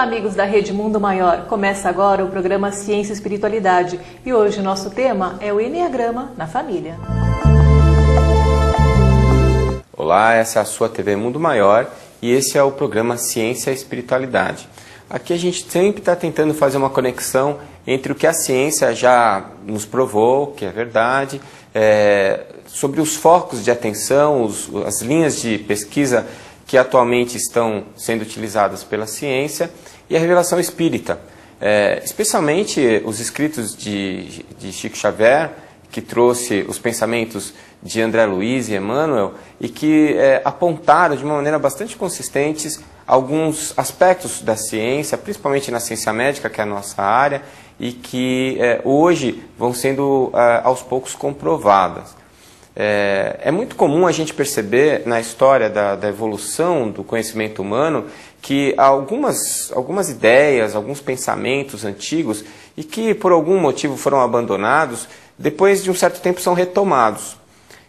amigos da Rede Mundo Maior. Começa agora o programa Ciência e Espiritualidade e hoje o nosso tema é o Enneagrama na família. Olá, essa é a sua TV Mundo Maior e esse é o programa Ciência e Espiritualidade. Aqui a gente sempre está tentando fazer uma conexão entre o que a ciência já nos provou, que é verdade, sobre os focos de atenção, as linhas de pesquisa que atualmente estão sendo utilizadas pela ciência e a revelação espírita. Especialmente os escritos de Chico Xavier, que trouxe os pensamentos de André Luiz e Emmanuel e que apontaram de uma maneira bastante consistente alguns aspectos da ciência, principalmente na ciência médica, que é a nossa área, e que hoje vão sendo aos poucos comprovadas. É muito comum a gente perceber na história da evolução do conhecimento humano que algumas ideias, alguns pensamentos antigos e que por algum motivo foram abandonados, depois de um certo tempo são retomados.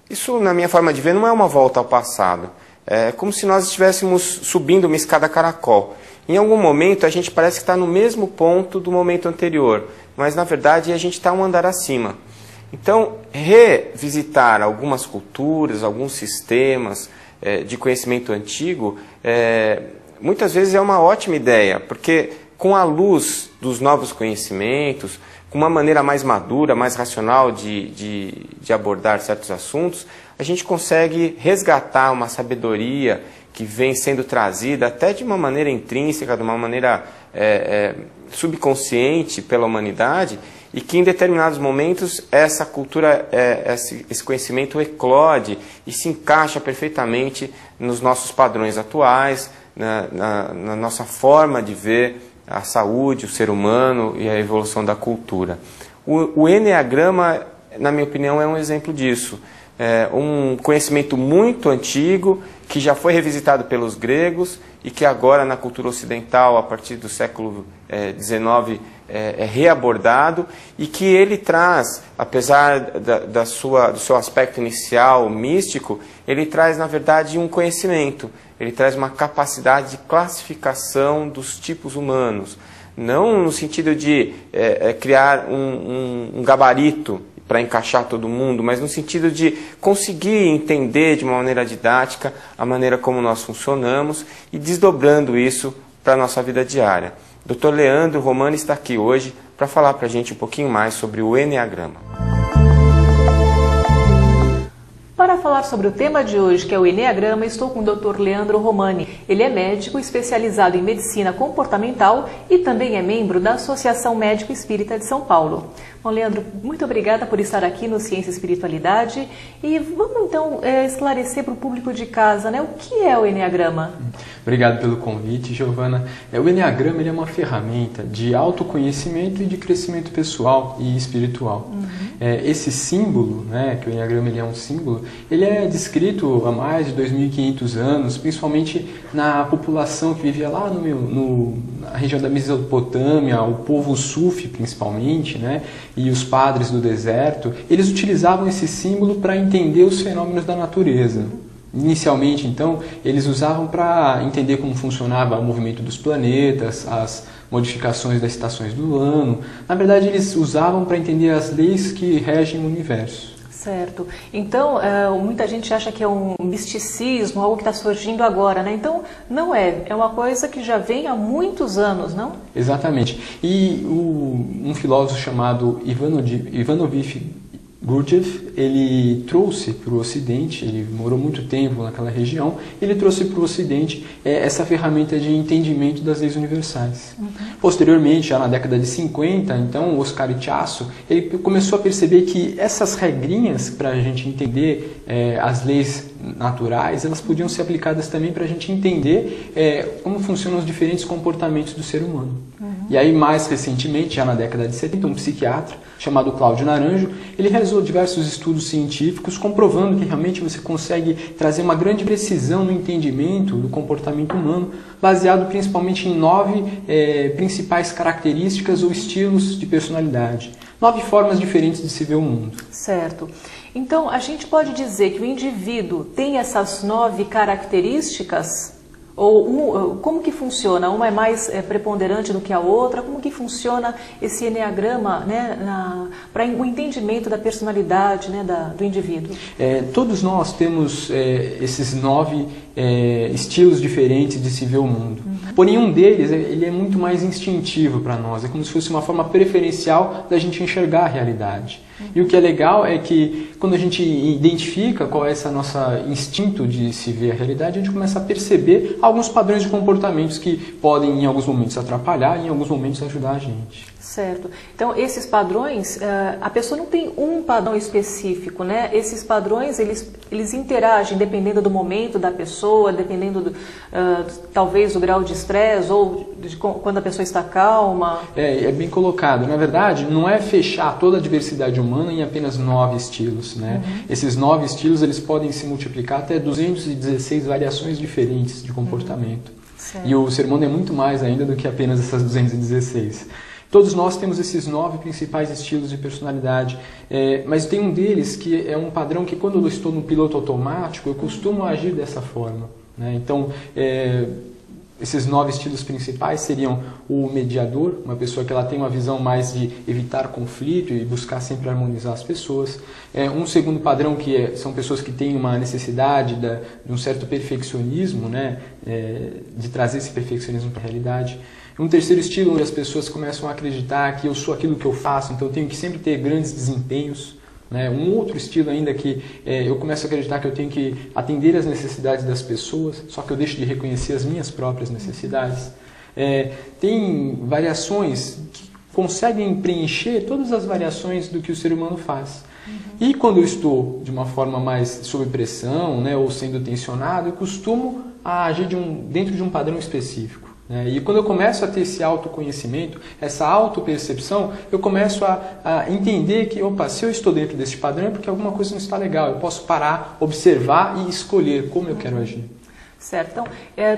Isso, na minha forma de ver, não é uma volta ao passado. É como se nós estivéssemos subindo uma escada caracol. Em algum momento a gente parece que está no mesmo ponto do momento anterior, mas na verdade a gente está um andar acima. Então, revisitar algumas culturas, alguns sistemas de conhecimento antigo, muitas vezes é uma ótima ideia, porque com a luz dos novos conhecimentos, com uma maneira mais madura, mais racional de abordar certos assuntos, a gente consegue resgatar uma sabedoria que vem sendo trazida até de uma maneira intrínseca, de uma maneira subconsciente pela humanidade, e que em determinados momentos essa cultura, esse conhecimento eclode e se encaixa perfeitamente nos nossos padrões atuais, na nossa forma de ver a saúde, o ser humano e a evolução da cultura. O Enneagrama, na minha opinião, é um exemplo disso. É um conhecimento muito antigo, que já foi revisitado pelos gregos e que agora na cultura ocidental, a partir do século XIX, é reabordado e que ele traz, apesar do seu aspecto inicial místico, ele traz, na verdade, um conhecimento. Ele traz uma capacidade de classificação dos tipos humanos, não no sentido de criar um gabarito para encaixar todo mundo, mas no sentido de conseguir entender de uma maneira didática a maneira como nós funcionamos e desdobrando isso para a nossa vida diária. Dr. Leandro Romani está aqui hoje para falar para a gente um pouquinho mais sobre o Enneagrama. Para falar sobre o tema de hoje, que é o Enneagrama, estou com o Dr. Leandro Romani. Ele é médico especializado em medicina comportamental e também é membro da Associação Médico Espírita de São Paulo. Bom, Leandro, muito obrigada por estar aqui no Ciência e Espiritualidade. E vamos então esclarecer para o público de casa, né, o que é o Enneagrama? Obrigado pelo convite, Giovana. O Enneagrama ele é uma ferramenta de autoconhecimento e de crescimento pessoal e espiritual. Esse símbolo, né, que o Enneagrama ele é um símbolo, ele é descrito há mais de 2.500 anos, principalmente na população que vivia lá na região da Mesopotâmia, o povo sufi principalmente, né, e os padres do deserto. Eles utilizavam esse símbolo para entender os fenômenos da natureza. Inicialmente, então, eles usavam para entender como funcionava o movimento dos planetas, as modificações das estações do ano. Na verdade, eles usavam para entender as leis que regem o universo. Certo. Então, muita gente acha que é um misticismo, algo que está surgindo agora, né? Então, não é. É uma coisa que já vem há muitos anos, não? Exatamente. E um filósofo chamado Ivanovich Gurdjieff, ele trouxe para o Ocidente, ele morou muito tempo naquela região, ele trouxe para o Ocidente essa ferramenta de entendimento das leis universais. Posteriormente, já na década de 50, então, o Oscar Ichaço, ele começou a perceber que essas regrinhas para a gente entender as leis naturais, elas podiam ser aplicadas também para a gente entender como funcionam os diferentes comportamentos do ser humano. E aí, mais recentemente, já na década de 70, um psiquiatra chamado Cláudio Naranjo, ele realizou diversos estudos científicos comprovando que realmente você consegue trazer uma grande precisão no entendimento do comportamento humano, baseado principalmente em 9 principais características ou estilos de personalidade. 9 formas diferentes de se ver o mundo. Certo. Então, a gente pode dizer que o indivíduo tem essas 9 características Ou como que funciona? Uma é mais preponderante do que a outra? Como que funciona esse eneagrama, né, para o entendimento da personalidade, né, do indivíduo? Todos nós temos esses 9 estilos diferentes de se ver o mundo. Porém, um deles ele é muito mais instintivo para nós. É como se fosse uma forma preferencial da gente enxergar a realidade. E o que é legal é que quando a gente identifica qual é esse nosso instinto de se ver a realidade, a gente começa a perceber alguns padrões de comportamentos que podem em alguns momentos atrapalhar e em alguns momentos ajudar a gente. Certo. Então, esses padrões, a pessoa não tem um padrão específico, né? Esses padrões, eles interagem dependendo do momento da pessoa, dependendo talvez do grau de estresse ou de quando a pessoa está calma. É bem colocado. Na verdade, não é fechar toda a diversidade humana em apenas 9 estilos, né? Esses 9 estilos, eles podem se multiplicar até 216 variações diferentes de comportamento. E o ser humano é muito mais ainda do que apenas essas 216. Todos nós temos esses 9 principais estilos de personalidade, mas tem um deles que é um padrão que quando eu estou no piloto automático, eu costumo agir dessa forma, né? Então, esses 9 estilos principais seriam o mediador, uma pessoa que ela tem uma visão mais de evitar conflito e buscar sempre harmonizar as pessoas. Um segundo padrão que são pessoas que têm uma necessidade de um certo perfeccionismo, né? De trazer esse perfeccionismo para a realidade. Um terceiro estilo onde as pessoas começam a acreditar que eu sou aquilo que eu faço, então eu tenho que sempre ter grandes desempenhos. Né? Um outro estilo ainda que eu começo a acreditar que eu tenho que atender às necessidades das pessoas, só que eu deixo de reconhecer as minhas próprias necessidades. Tem variações que conseguem preencher todas as variações do que o ser humano faz. E quando eu estou de uma forma mais sob pressão, né, ou sendo tensionado, eu costumo agir dentro de um padrão específico. E quando eu começo a ter esse autoconhecimento, essa autopercepção, eu começo a entender que, opa, se eu estou dentro desse padrão é porque alguma coisa não está legal. Eu posso parar, observar e escolher como eu quero agir. Certo. Então,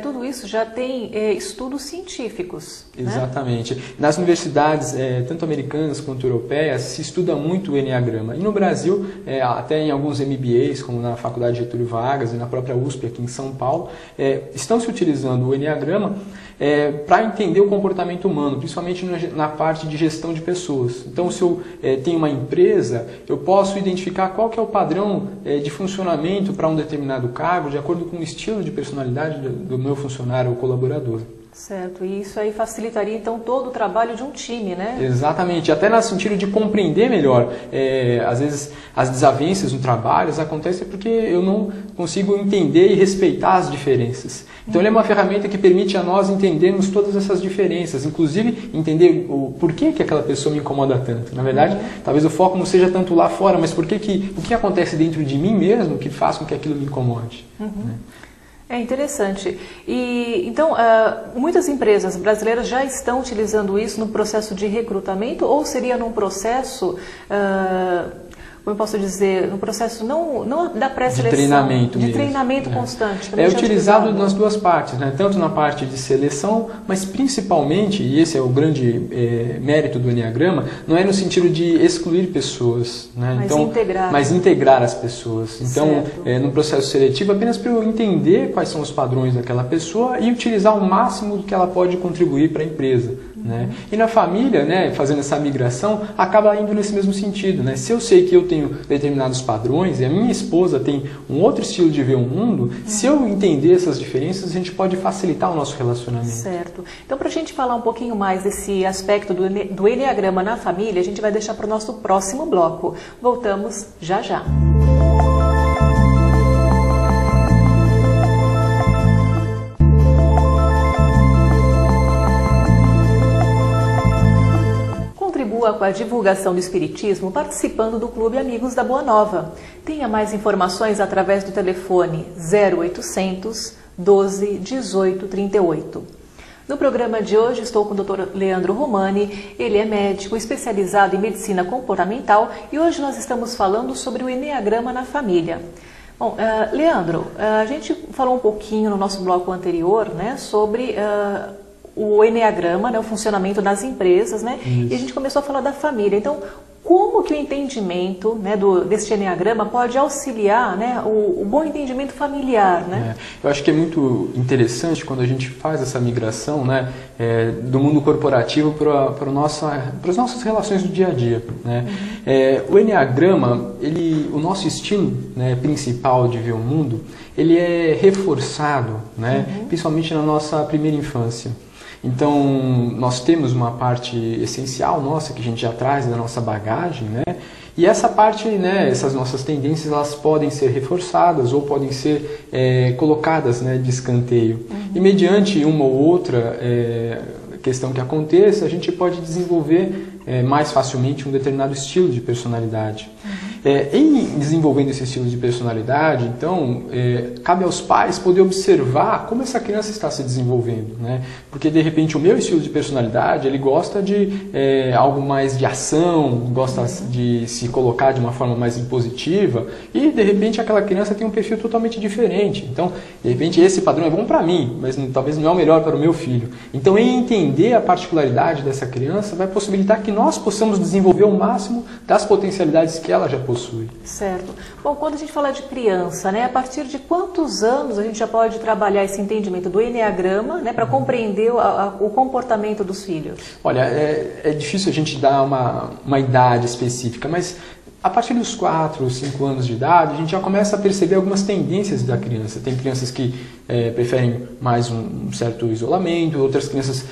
tudo isso já tem estudos científicos. Exatamente. Né? Nas universidades, tanto americanas quanto europeias, se estuda muito o eneagrama. E no Brasil, até em alguns MBAs, como na Faculdade Getúlio Vargas e na própria USP aqui em São Paulo, estão se utilizando o eneagrama para entender o comportamento humano, principalmente na parte de gestão de pessoas. Então, se eu tenho uma empresa, eu posso identificar qual que é o padrão de funcionamento para um determinado cargo, de acordo com o estilo de personalidade do meu funcionário ou colaborador. Certo, e isso aí facilitaria então todo o trabalho de um time, né? Exatamente, até no sentido de compreender melhor. Às vezes as desavenças no trabalho acontecem porque eu não consigo entender e respeitar as diferenças. Então ele é uma ferramenta que permite a nós entendermos todas essas diferenças, inclusive entender o porquê que aquela pessoa me incomoda tanto. Na verdade, talvez o foco não seja tanto lá fora, mas o que acontece dentro de mim mesmo que faz com que aquilo me incomode. Né? É interessante. E então, muitas empresas brasileiras já estão utilizando isso no processo de recrutamento ou seria num processo, como eu posso dizer, no processo não da pré-seleção, de treinamento constante. É utilizado nas duas partes, né? Tanto na parte de seleção, mas principalmente, e esse é o grande mérito do eneagrama, não é no sentido de excluir pessoas, né? Mas integrar as pessoas. Então, no processo seletivo, apenas para eu entender quais são os padrões daquela pessoa e utilizar o máximo que ela pode contribuir para a empresa. Né? E na família, né, fazendo essa migração, acaba indo nesse mesmo sentido. Né? Se eu sei que eu tenho determinados padrões e a minha esposa tem um outro estilo de ver o mundo, se eu entender essas diferenças, a gente pode facilitar o nosso relacionamento. Certo. Então, para a gente falar um pouquinho mais desse aspecto do eneagrama na família, a gente vai deixar para o nosso próximo bloco. Voltamos já já. Com a divulgação do Espiritismo participando do Clube Amigos da Boa Nova. Tenha mais informações através do telefone 0800 12 18 38. No programa de hoje estou com o Dr. Leandro Romani, ele é médico especializado em medicina comportamental e hoje nós estamos falando sobre o eneagrama na família. Bom, Leandro, a gente falou um pouquinho no nosso bloco anterior, né, sobre o eneagrama, né, o funcionamento das empresas, né? E a gente começou a falar da família. Então, Como que o entendimento, né, deste Enneagrama pode auxiliar, né, o bom entendimento familiar, né? Eu acho que é muito interessante quando a gente faz essa migração, né, do mundo corporativo para as nossas relações do dia a dia, né? O Enneagrama, o nosso estilo, né, principal de ver o mundo, ele é reforçado, né, principalmente na nossa primeira infância. Então, nós temos uma parte essencial nossa, que a gente já traz da nossa bagagem, né? E essa parte, né, essas nossas tendências, elas podem ser reforçadas ou podem ser colocadas, né, de escanteio. E mediante uma ou outra questão que aconteça, a gente pode desenvolver mais facilmente um determinado estilo de personalidade. Em desenvolvendo esse estilo de personalidade, então, cabe aos pais poder observar como essa criança está se desenvolvendo, né? Porque, de repente, o meu estilo de personalidade, ele gosta de algo mais de ação, gosta de se colocar de uma forma mais impositiva, e, de repente, aquela criança tem um perfil totalmente diferente. Então, de repente, esse padrão é bom para mim, mas talvez não é o melhor para o meu filho. Então, em entender a particularidade dessa criança, vai possibilitar que nós possamos desenvolver o máximo das potencialidades que ela já possui. Certo. Bom, quando a gente fala de criança, né, a partir de quantos anos a gente já pode trabalhar esse entendimento do Enneagrama, né, para compreender o comportamento dos filhos? Olha, é difícil a gente dar uma idade específica, mas a partir dos 4 ou 5 anos de idade, a gente já começa a perceber algumas tendências da criança. Tem crianças que preferem mais um certo isolamento, outras crianças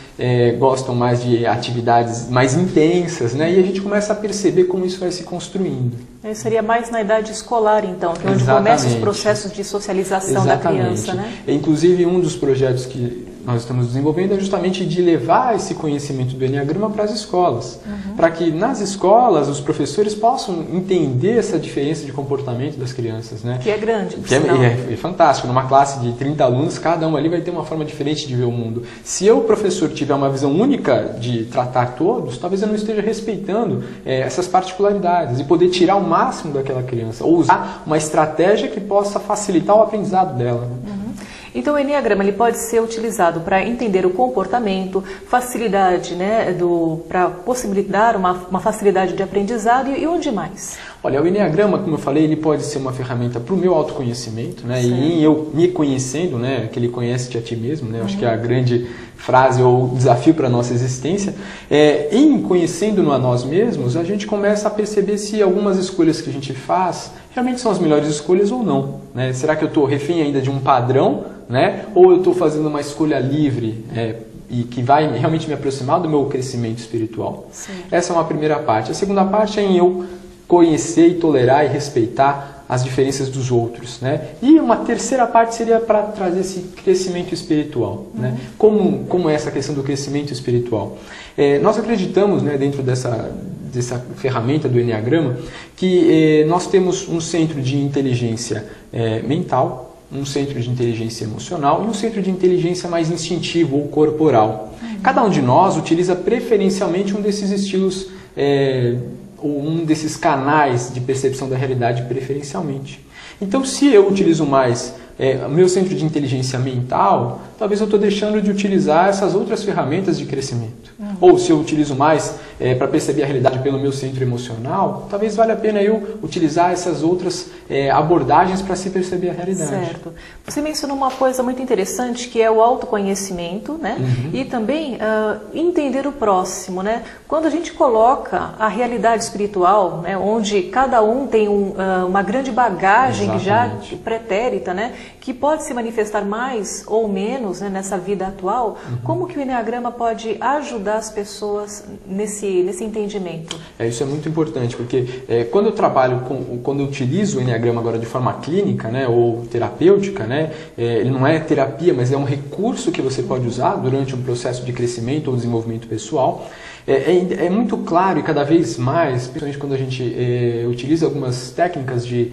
gostam mais de atividades mais intensas, né? E a gente começa a perceber como isso vai se construindo. Seria mais na idade escolar, então, que é onde começam os processos de socialização da criança, né? Inclusive, um dos projetos que nós estamos desenvolvendo é justamente de levar esse conhecimento do Enneagrama para as escolas, para que nas escolas os professores possam entender essa diferença de comportamento das crianças, né? Que é grande, por é fantástico. Numa classe de 30 alunos, cada um ali vai ter uma forma diferente de ver o mundo. Se eu, professor, tiver uma visão única de tratar todos, talvez eu não esteja respeitando essas particularidades e poder tirar o máximo daquela criança, ou usar uma estratégia que possa facilitar o aprendizado dela. Então, o Enneagrama ele pode ser utilizado para entender o comportamento, facilidade, né, para possibilitar uma facilidade de aprendizado e onde mais? Olha, o Enneagrama, como eu falei, ele pode ser uma ferramenta para o meu autoconhecimento, né? E em eu me conhecendo, né, que ele conhece-te a ti mesmo, né? Acho que é a grande frase ou desafio para a nossa existência. Em conhecendo-nos a nós mesmos, a gente começa a perceber se algumas escolhas que a gente faz realmente são as melhores escolhas ou não, né? Será que eu estou refém ainda de um padrão, né? Ou eu estou fazendo uma escolha livre, e que vai realmente me aproximar do meu crescimento espiritual? Sim. Essa é uma primeira parte. A segunda parte é em eu conhecer e tolerar e respeitar as diferenças dos outros, né? E uma terceira parte seria para trazer esse crescimento espiritual, né? Como é essa questão do crescimento espiritual? Nós acreditamos, né, dentro dessa ferramenta do Enneagrama, que nós temos um centro de inteligência mental, um centro de inteligência emocional e um centro de inteligência mais instintivo ou corporal. Cada um de nós utiliza preferencialmente um desses estilos, ou um desses canais de percepção da realidade preferencialmente. Então, se eu utilizo mais o meu centro de inteligência mental, talvez eu estou deixando de utilizar essas outras ferramentas de crescimento. Ou se eu utilizo mais para perceber a realidade pelo meu centro emocional, talvez valha a pena eu utilizar essas outras abordagens para se perceber a realidade. Certo. Você mencionou uma coisa muito interessante, que é o autoconhecimento, né? E também entender o próximo, né? Quando a gente coloca a realidade espiritual, né, onde cada um tem uma grande bagagem já pretérita, né, que pode se manifestar mais ou menos, né, nessa vida atual, como que o Enneagrama pode ajudar as pessoas nesse entendimento? Isso é muito importante, porque quando eu trabalho, quando eu utilizo o Enneagrama agora de forma clínica, né, ou terapêutica, né, ele não é terapia, mas é um recurso que você pode usar durante um processo de crescimento ou desenvolvimento pessoal. É muito claro e cada vez mais, principalmente quando a gente utiliza algumas técnicas de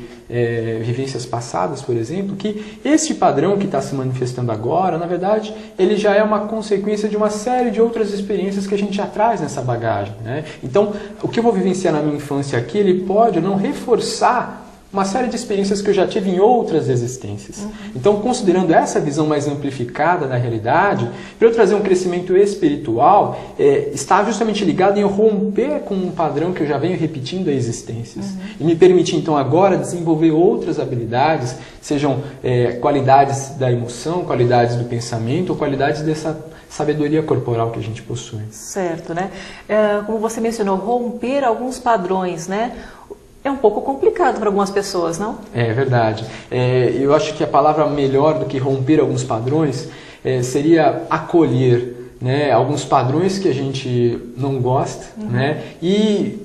vivências passadas, por exemplo, que este padrão que está se manifestando agora, na verdade, ele já é uma consequência de uma série de outras experiências que a gente já traz nessa bagagem, né? Então, o que eu vou vivenciar na minha infância aqui, ele pode não reforçar uma série de experiências que eu já tive em outras existências. Então, considerando essa visão mais amplificada da realidade, para eu trazer um crescimento espiritual, está justamente ligado em eu romper com um padrão que eu já venho repetindo há existências. E me permitir, então, agora desenvolver outras habilidades, sejam qualidades da emoção, qualidades do pensamento ou qualidades dessa sabedoria corporal que a gente possui. Certo, né? Como você mencionou, romper alguns padrões, né? É um pouco complicado para algumas pessoas, não? É verdade. Eu acho que a palavra melhor do que romper alguns padrões seria acolher, né, alguns padrões que a gente não gosta, né, e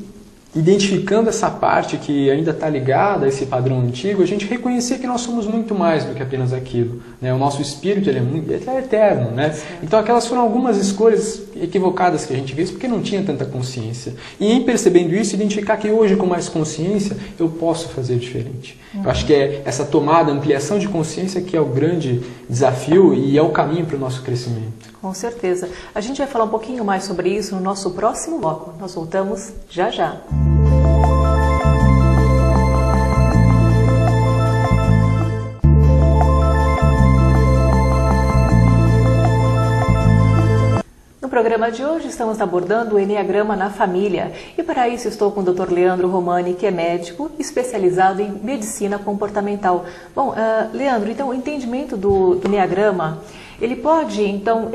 identificando essa parte que ainda está ligada a esse padrão antigo, a gente reconhecer que nós somos muito mais do que apenas aquilo, né? O nosso espírito ele é eterno, né? Então aquelas foram algumas escolhas equivocadas que a gente fez porque não tinha tanta consciência. E em percebendo isso, identificar que hoje com mais consciência eu posso fazer diferente. Eu acho que é essa tomada, ampliação de consciência que é o grande desafio e é o caminho para o nosso crescimento. Com certeza. A gente vai falar um pouquinho mais sobre isso no nosso próximo bloco. Nós voltamos já já. No programa de hoje estamos abordando o Enneagrama na família e para isso estou com o Dr. Leandro Romani, que é médico especializado em medicina comportamental. Bom, Leandro, então o entendimento do Enneagrama, ele pode então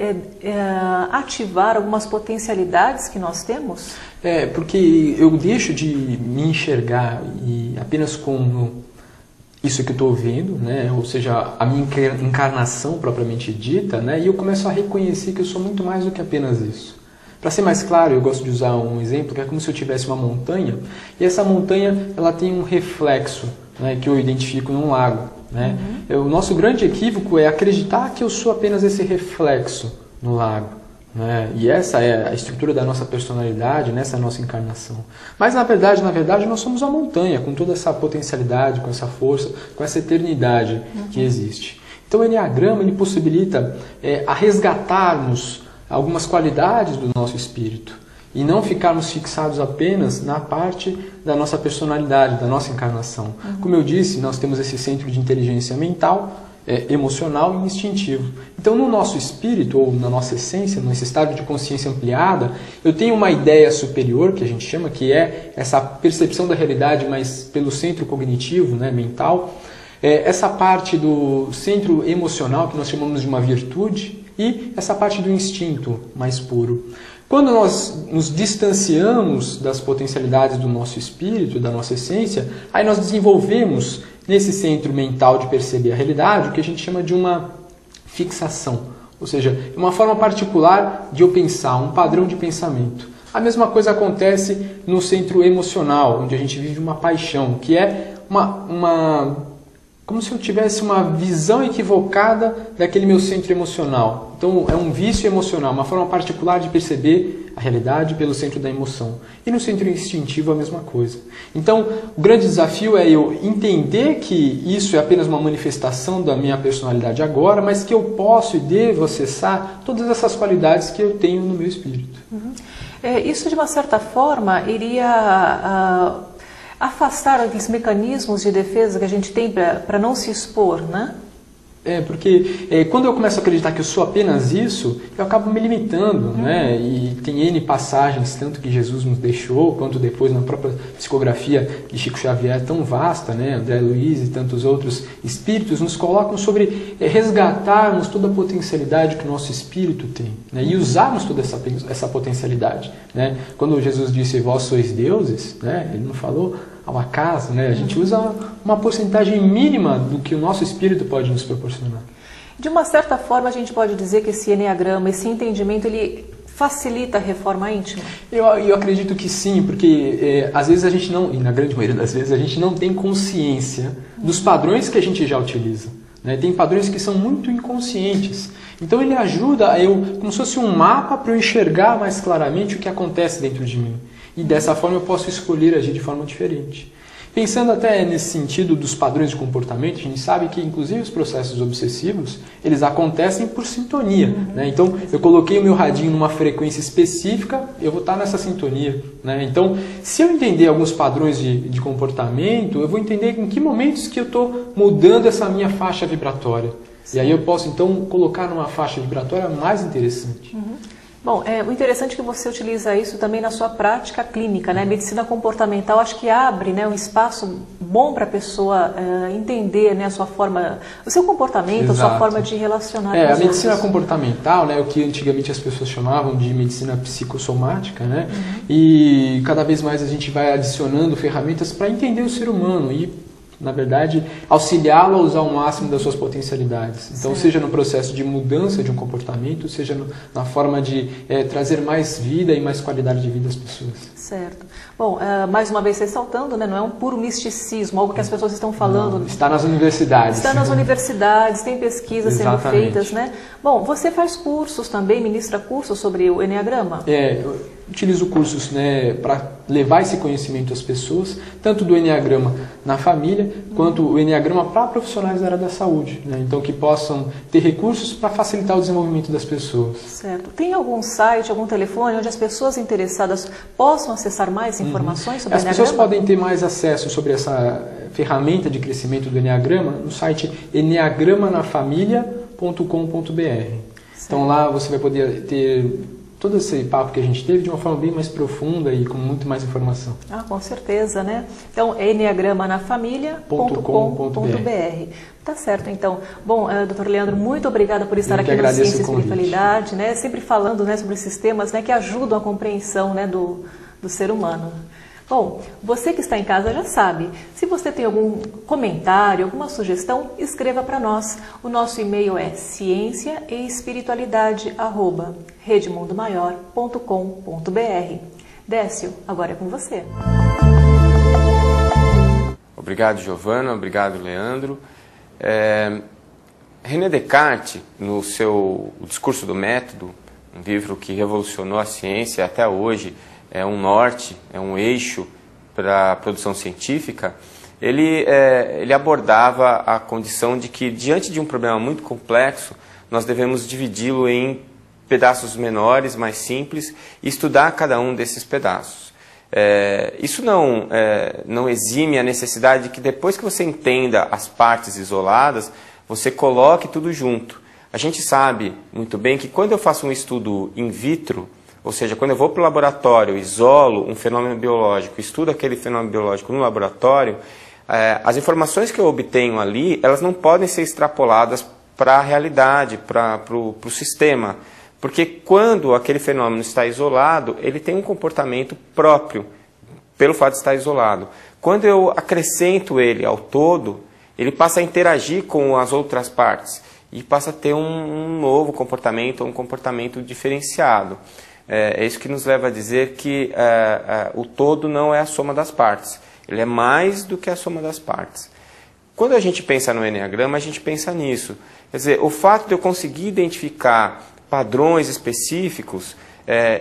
ativar algumas potencialidades que nós temos? Porque eu deixo de me enxergar e apenas como isso que eu estou vendo, né? Ou seja, a minha encarnação propriamente dita, né? E eu começo a reconhecer que eu sou muito mais do que apenas isso. Para ser mais claro, eu gosto de usar um exemplo que é como se eu tivesse uma montanha e essa montanha ela tem um reflexo, né, que eu identifico num lago, né? O nosso grande equívoco é acreditar que eu sou apenas esse reflexo no lago. E essa é a estrutura da nossa personalidade, nessa nossa encarnação. Mas na verdade nós somos a montanha, com toda essa potencialidade, com essa força, com essa eternidade que existe. Então o Enneagrama ele possibilita a resgatarmos algumas qualidades do nosso espírito e não ficarmos fixados apenas na parte da nossa personalidade, da nossa encarnação. Como eu disse, nós temos esse centro de inteligência mental, emocional e instintivo. Então, no nosso espírito, ou na nossa essência, nesse estado de consciência ampliada, eu tenho uma ideia superior, que a gente chama, que é essa percepção da realidade, mas pelo centro cognitivo, né, mental, essa parte do centro emocional, que nós chamamos de uma virtude, e essa parte do instinto mais puro. Quando nós nos distanciamos das potencialidades do nosso espírito, da nossa essência, aí nós desenvolvemos nesse centro mental de perceber a realidade, o que a gente chama de uma fixação. Ou seja, uma forma particular de eu pensar, um padrão de pensamento. A mesma coisa acontece no centro emocional, onde a gente vive uma paixão, que é como se eu tivesse uma visão equivocada daquele meu centro emocional. Então é um vício emocional, uma forma particular de perceber a realidade pelo centro da emoção. E no centro instintivo a mesma coisa. Então o grande desafio é eu entender que isso é apenas uma manifestação da minha personalidade agora, mas que eu posso e devo acessar todas essas qualidades que eu tenho no meu espírito. Isso de uma certa forma iria afastar aqueles mecanismos de defesa que a gente tem para não se expor, né? Porque quando eu começo a acreditar que eu sou apenas isso, eu acabo me limitando, né? E tem N passagens, tanto que Jesus nos deixou, quanto depois na própria psicografia de Chico Xavier, tão vasta, né? André Luiz e tantos outros espíritos nos colocam sobre resgatarmos toda a potencialidade que o nosso espírito tem, né? E usarmos toda essa potencialidade, né? Quando Jesus disse, vós sois deuses, né? Ele não falou ao acaso, né? A gente usa uma porcentagem mínima do que o nosso espírito pode nos proporcionar. De uma certa forma, a gente pode dizer que esse Enneagrama, esse entendimento, ele facilita a reforma íntima? Eu acredito que sim, porque às vezes a gente não, e na grande maioria das vezes, a gente não tem consciência dos padrões que a gente já utiliza, né? Tem padrões que são muito inconscientes. Então ele ajuda como se fosse um mapa para eu enxergar mais claramente o que acontece dentro de mim. E dessa forma eu posso escolher agir de forma diferente. Pensando até nesse sentido dos padrões de comportamento, a gente sabe que inclusive os processos obsessivos, eles acontecem por sintonia, né? Então, eu coloquei o meu radinho numa frequência específica, eu vou estar nessa sintonia, né? Então, se eu entender alguns padrões de comportamento, eu vou entender em que momentos que eu estou mudando essa minha faixa vibratória. Sim. E aí eu posso, então, colocar numa faixa vibratória mais interessante. Bom, o interessante é que você utiliza isso também na sua prática clínica, né? Medicina comportamental, acho que abre, né, um espaço bom para a pessoa entender, né, a sua forma, o seu comportamento, Exato. A sua forma de relacionar com os a medicina outros. Comportamental, né, o que antigamente as pessoas chamavam de medicina psicossomática, né? E cada vez mais a gente vai adicionando ferramentas para entender o ser humano e, na verdade, auxiliá-lo a usar o máximo das suas potencialidades. Então, certo. Seja no processo de mudança de um comportamento, seja na forma de trazer mais vida e mais qualidade de vida às pessoas. Certo. Bom, mais uma vez ressaltando, né, não é um puro misticismo, algo que as pessoas estão falando. Não, está nas universidades. Está nas universidades, tem pesquisas sendo feitas, né? Bom, você faz cursos também, ministra cursos sobre o Enneagrama? Eu utilizo cursos, né, para levar esse conhecimento às pessoas, tanto do Enneagrama na família, quanto o Enneagrama para profissionais da área da saúde, né? Então que possam ter recursos para facilitar o desenvolvimento das pessoas. Certo. Tem algum site, algum telefone onde as pessoas interessadas possam acessar mais informações sobre o Enneagrama? As pessoas podem ter mais acesso sobre essa ferramenta de crescimento do Enneagrama no site enneagramanafamilia.com.br. Então lá você vai poder ter todo esse papo que a gente teve de uma forma bem mais profunda e com muito mais informação. Com certeza, né? Então, enneagramanafamilia.com.br. Tá certo, então. Bom, Dr. Leandro, muito obrigada por estar aqui no Ciência e Espiritualidade, né? Sempre falando, né, sobre esses temas, né, que ajudam a compreensão, né, do ser humano. Bom, você que está em casa já sabe. Se você tem algum comentário, alguma sugestão, escreva para nós. O nosso e-mail é cienciaespiritualidade@redemundomaior.com.br. Décio, agora é com você. Obrigado, Giovana. Obrigado, Leandro. René Descartes, no seu O Discurso do Método, um livro que revolucionou a ciência até hoje, é um norte, é um eixo para a produção científica, ele abordava a condição de que, diante de um problema muito complexo, nós devemos dividi-lo em pedaços menores, mais simples, e estudar cada um desses pedaços. Isso não exime a necessidade de que, depois que você entenda as partes isoladas, você coloque tudo junto. A gente sabe muito bem que, quando eu faço um estudo in vitro, ou seja, quando eu vou para o laboratório, isolo um fenômeno biológico, estudo aquele fenômeno biológico no laboratório, as informações que eu obtenho ali, elas não podem ser extrapoladas para a realidade, para o sistema. Porque quando aquele fenômeno está isolado, ele tem um comportamento próprio, pelo fato de estar isolado. Quando eu acrescento ele ao todo, ele passa a interagir com as outras partes e passa a ter um novo comportamento, um comportamento diferenciado. É isso que nos leva a dizer que o todo não é a soma das partes. Ele é mais do que a soma das partes. Quando a gente pensa no Enneagrama, a gente pensa nisso. Quer dizer, o fato de eu conseguir identificar padrões específicos,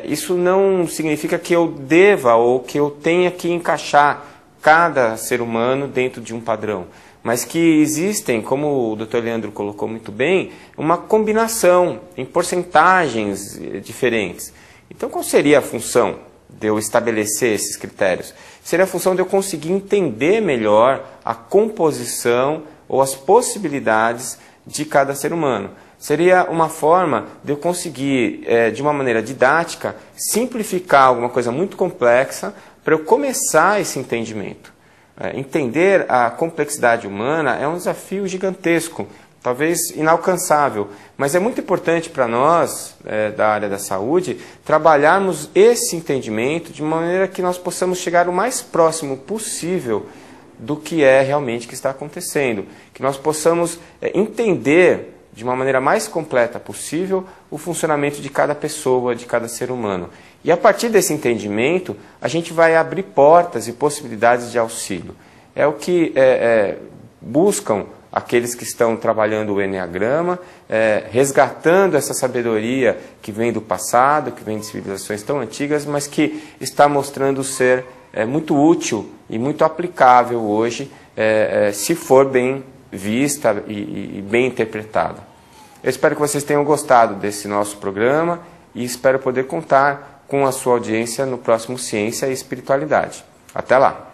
isso não significa que eu deva ou que eu tenha que encaixar cada ser humano dentro de um padrão. Mas que existem, como o Dr. Leandro colocou muito bem, uma combinação em porcentagens diferentes. Então, qual seria a função de eu estabelecer esses critérios? Seria a função de eu conseguir entender melhor a composição ou as possibilidades de cada ser humano. Seria uma forma de eu conseguir, de uma maneira didática, simplificar alguma coisa muito complexa para eu começar esse entendimento. Entender a complexidade humana é um desafio gigantesco, talvez inalcançável, mas é muito importante para nós, da área da saúde, trabalharmos esse entendimento de maneira que nós possamos chegar o mais próximo possível do que é realmente que está acontecendo, que nós possamos entender de uma maneira mais completa possível o funcionamento de cada pessoa, de cada ser humano. E a partir desse entendimento, a gente vai abrir portas e possibilidades de auxílio. É o que buscam aqueles que estão trabalhando o Enneagrama, resgatando essa sabedoria que vem do passado, que vem de civilizações tão antigas, mas que está mostrando ser muito útil e muito aplicável hoje, se for bem vista e bem interpretada. Eu espero que vocês tenham gostado desse nosso programa e espero poder contar com a sua audiência no próximo Ciência e Espiritualidade. Até lá!